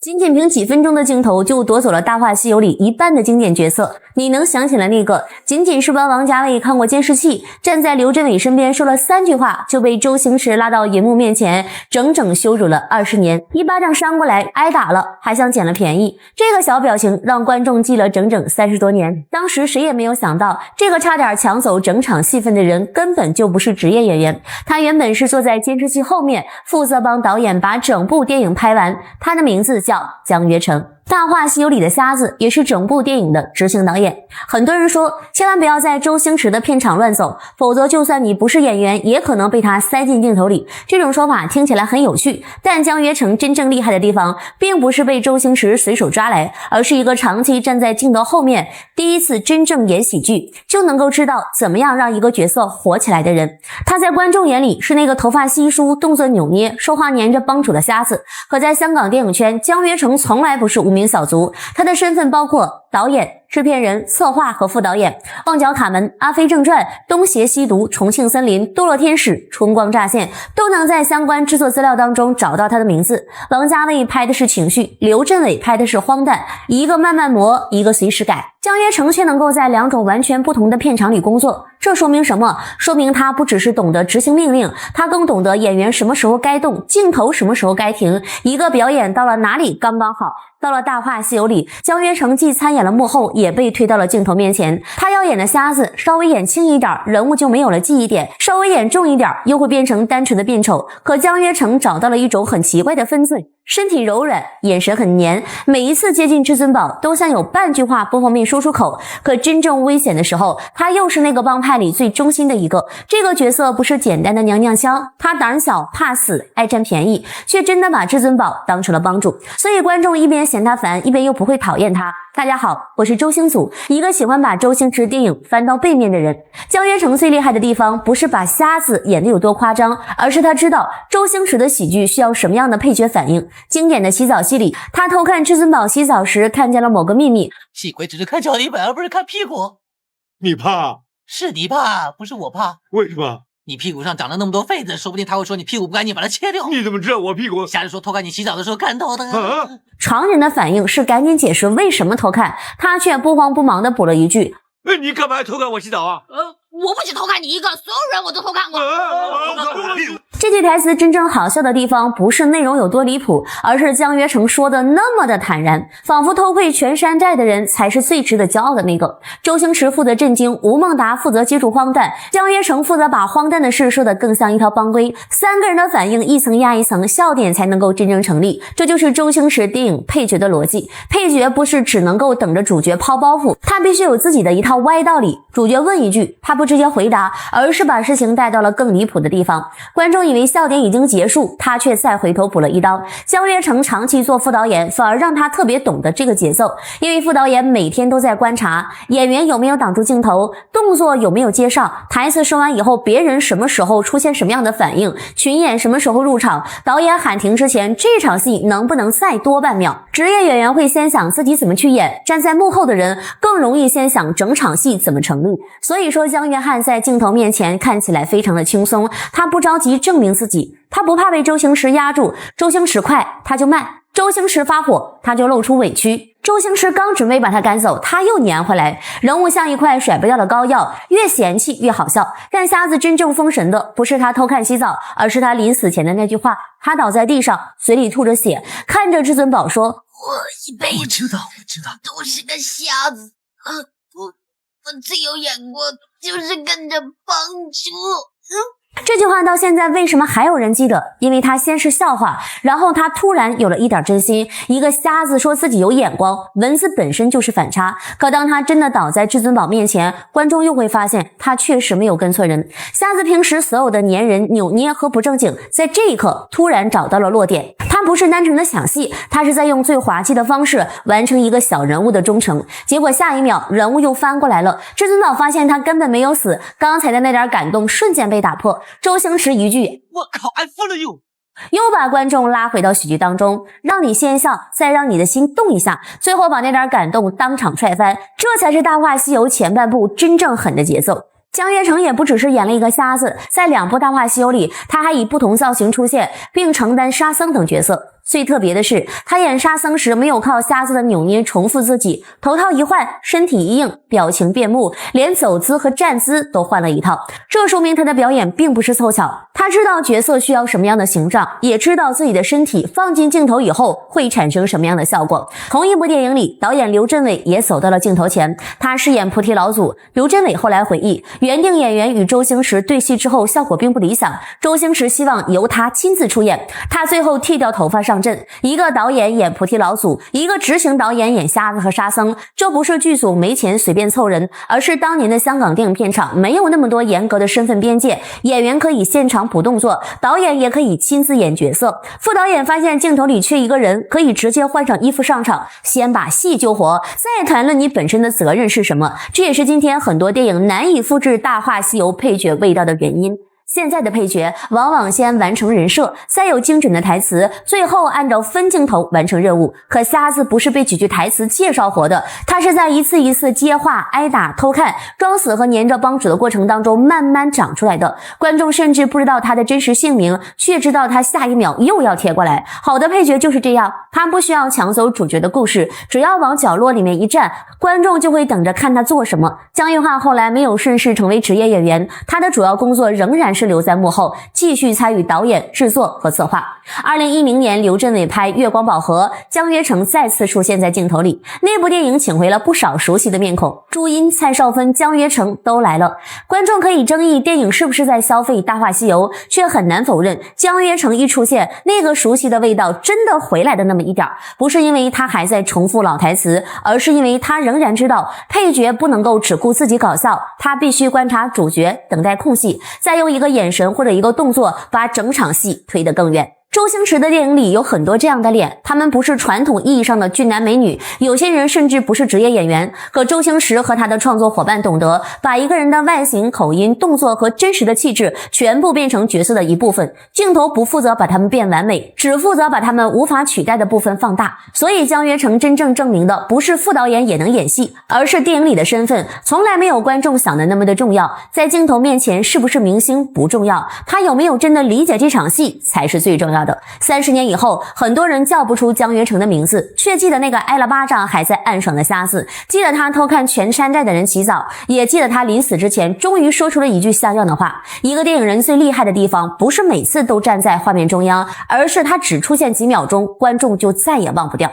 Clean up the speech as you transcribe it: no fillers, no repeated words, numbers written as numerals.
仅凭几分钟的镜头就夺走了《大话西游》里一半的经典角色。你能想起来那个仅仅是帮王家卫看过监视器，站在刘镇伟身边说了3句话就被周星驰拉到荧幕面前整整羞辱了20年，一巴掌扇过来挨打了还想捡了便宜，这个小表情让观众记了整整30多年。当时谁也没有想到，这个差点抢走整场戏份的人根本就不是职业演员，他原本是坐在监视器后面负责帮导演把整部电影拍完，他的名字叫姜约成。《大话西游》里的瞎子也是整部电影的执行导演。很多人说千万不要在周星驰的片场乱走，否则就算你不是演员也可能被他塞进镜头里。这种说法听起来很有趣，但姜约成真正厉害的地方并不是被周星驰随手抓来，而是一个长期站在镜头后面，第一次真正演喜剧就能够知道怎么样让一个角色火起来的人。他在观众眼里是那个头发稀疏、动作扭捏、说话黏着帮主的瞎子，可在香港电影圈，姜约成从来不是无名小卒，他的身份包括导演、制片人、策划和副导演。旺角卡门、阿飞正传、东邪西毒、重庆森林、堕落天使、春光乍现都能在相关制作资料当中找到他的名字。王家卫拍的是情绪，刘镇伟拍的是荒诞，一个慢慢磨，一个随时改，姜约成却能够在2种完全不同的片场里工作。这说明什么？说明他不只是懂得执行命令，他更懂得演员什么时候该动，镜头什么时候该停，一个表演到了哪里刚刚好。到了《大话西游》里，姜约成既参演了幕后，也被推到了镜头面前。他要演的瞎子稍微演轻一点，人物就没有了记忆点；稍微演重一点，又会变成单纯的变丑。可姜约成找到了一种很奇怪的分寸，身体柔软，眼神很黏，每一次接近至尊宝都像有半句话不方便说出口。可真正危险的时候，他又是那个帮派里最忠心的一个。这个角色不是简单的娘娘腔，他胆小怕死，爱占便宜，却真的把至尊宝当成了帮主。所以观众一边嫌他烦，一边又不会讨厌他。大家好，我是周星祖，一个喜欢把周星驰电影翻到背面的人。姜约成最厉害的地方不是把瞎子演得有多夸张，而是他知道周星驰的喜剧需要什么样的配角反应。经典的洗澡戏里，他偷看至尊宝洗澡时看见了某个秘密，喜鬼只是看脚底板而不是看屁股。你怕？是你怕，不是我怕。为什么？你屁股上长了那么多痱子，说不定他会说你屁股不干净，把它切掉。你怎么知道我屁股？瞎子说偷看你洗澡的时候看到的。常人的反应是赶紧解释为什么偷看，他却不慌不忙地补了一句：你干嘛偷看我洗澡啊？我不只偷看你一个，所有人我都偷看过。这句台词真正好笑的地方不是内容有多离谱，而是姜约成说的那么的坦然，仿佛偷窥全山寨的人才是最值得骄傲的那个。周星驰负责震惊，吴孟达负责接住荒诞，姜约成负责把荒诞的事说得更像一条帮规。3个人的反应一层压一层，笑点才能够真正成立。这就是周星驰电影配角的逻辑。配角不是只能够等着主角抛包袱，他必须有自己的一套歪道理。主角问一句，他不直接回答，而是把事情带到了更离谱的地方。观众以为笑点已经结束，他却再回头补了一刀。姜约成长期做副导演，反而让他特别懂得这个节奏，因为副导演每天都在观察演员有没有挡住镜头，动作有没有接上，台词说完以后别人什么时候出现什么样的反应，群演什么时候入场，导演喊停之前这场戏能不能再多半秒。职业演员会先想自己怎么去演，站在幕后的人更容易先想整场戏怎么成立。所以说姜约翰在镜头面前看起来非常的轻松，他不着急证明自己，他不怕被周星驰压住，周星驰快他就慢，周星驰发火他就露出委屈，周星驰刚准备把他赶走，他又粘回来，人物像一块甩不掉的膏药，越嫌弃越好笑。但瞎子真正封神的不是他偷看洗澡，而是他临死前的那句话。他倒在地上，嘴里吐着血，看着至尊宝说：我一辈子我知道都是个瞎子啊！我最有眼光就是跟着帮主。这句话到现在为什么还有人记得？因为他先是笑话，然后他突然有了一点真心。一个瞎子说自己有眼光，文字本身就是反差，可当他真的倒在至尊宝面前，观众又会发现他确实没有跟错人。瞎子平时所有的粘人、扭捏和不正经，在这一刻突然找到了落点。他不是单纯的抢戏，他是在用最滑稽的方式完成一个小人物的忠诚。结果下一秒人物又翻过来了，至尊宝发现他根本没有死，刚才的那点感动瞬间被打破。周星驰一句我靠 I follow you， 又把观众拉回到喜剧当中，让你先笑，再让你的心动一下，最后把那点感动当场踹翻。这才是《大话西游》前半部真正狠的节奏。姜约成也不只是演了一个瞎子，在2部《大话西游》里，他还以不同造型出现，并承担沙僧等角色。最特别的是，他演沙僧时没有靠瞎子的扭捏重复自己，头套一换，身体一硬，表情变木，连走姿和站姿都换了一套。这说明他的表演并不是凑巧，他知道角色需要什么样的形状，也知道自己的身体放进镜头以后会产生什么样的效果。同一部电影里，导演刘镇伟也走到了镜头前，他饰演菩提老祖。刘镇伟后来回忆，原定演员与周星驰对戏之后效果并不理想，周星驰希望由他亲自出演，他最后剃掉头发上阵，一个导演演菩提老祖，一个执行导演演瞎子和沙僧。这不是剧组没钱随便凑人，而是当年的香港电影片场没有那么多严格的身份边界，演员可以现场补动作，导演也可以亲自演角色。副导演发现镜头里缺一个人，可以直接换上衣服上场，先把戏救活，再谈论你本身的责任是什么。这也是今天很多电影难以复制《大话西游》配角味道的原因。现在的配角往往先完成人设，再有精准的台词，最后按照分镜头完成任务。可瞎子不是被几句台词介绍活的，他是在一次一次接话、挨打、偷看、装死和粘着帮主的过程当中慢慢长出来的。观众甚至不知道他的真实姓名，却知道他下一秒又要贴过来。好的配角就是这样，他不需要抢走主角的故事，只要往角落里面一站，观众就会等着看他做什么。姜育华后来没有顺势成为职业演员，他的主要工作仍然是留在幕后，继续参与导演、制作和策划。2010年，刘镇伟拍《月光宝盒》，姜约成再次出现在镜头里。那部电影请回了不少熟悉的面孔，朱茵、蔡少芬、姜约成都来了。观众可以争议电影是不是在消费《大话西游》，却很难否认，姜约成一出现，那个熟悉的味道真的回来的那么一点。不是因为他还在重复老台词，而是因为他仍然知道配角不能够只顾自己搞笑，他必须观察主角，等待空隙，再用一个眼神或者一个动作把整场戏推得更远。周星驰的电影里有很多这样的脸，他们不是传统意义上的俊男美女，有些人甚至不是职业演员。可周星驰和他的创作伙伴懂得把一个人的外形、口音、动作和真实的气质全部变成角色的一部分，镜头不负责把他们变完美，只负责把他们无法取代的部分放大。所以姜约成真正证明的不是副导演也能演戏，而是电影里的身份从来没有观众想的那么的重要。在镜头面前是不是明星不重要，他有没有真的理解这场戏才是最重要的。30年以后，很多人叫不出姜约成的名字，却记得那个挨了巴掌还在暗爽的瞎子，记得他偷看全山寨的人洗澡，也记得他临死之前终于说出了一句像样的话。一个电影人最厉害的地方，不是每次都站在画面中央，而是他只出现几秒钟，观众就再也忘不掉。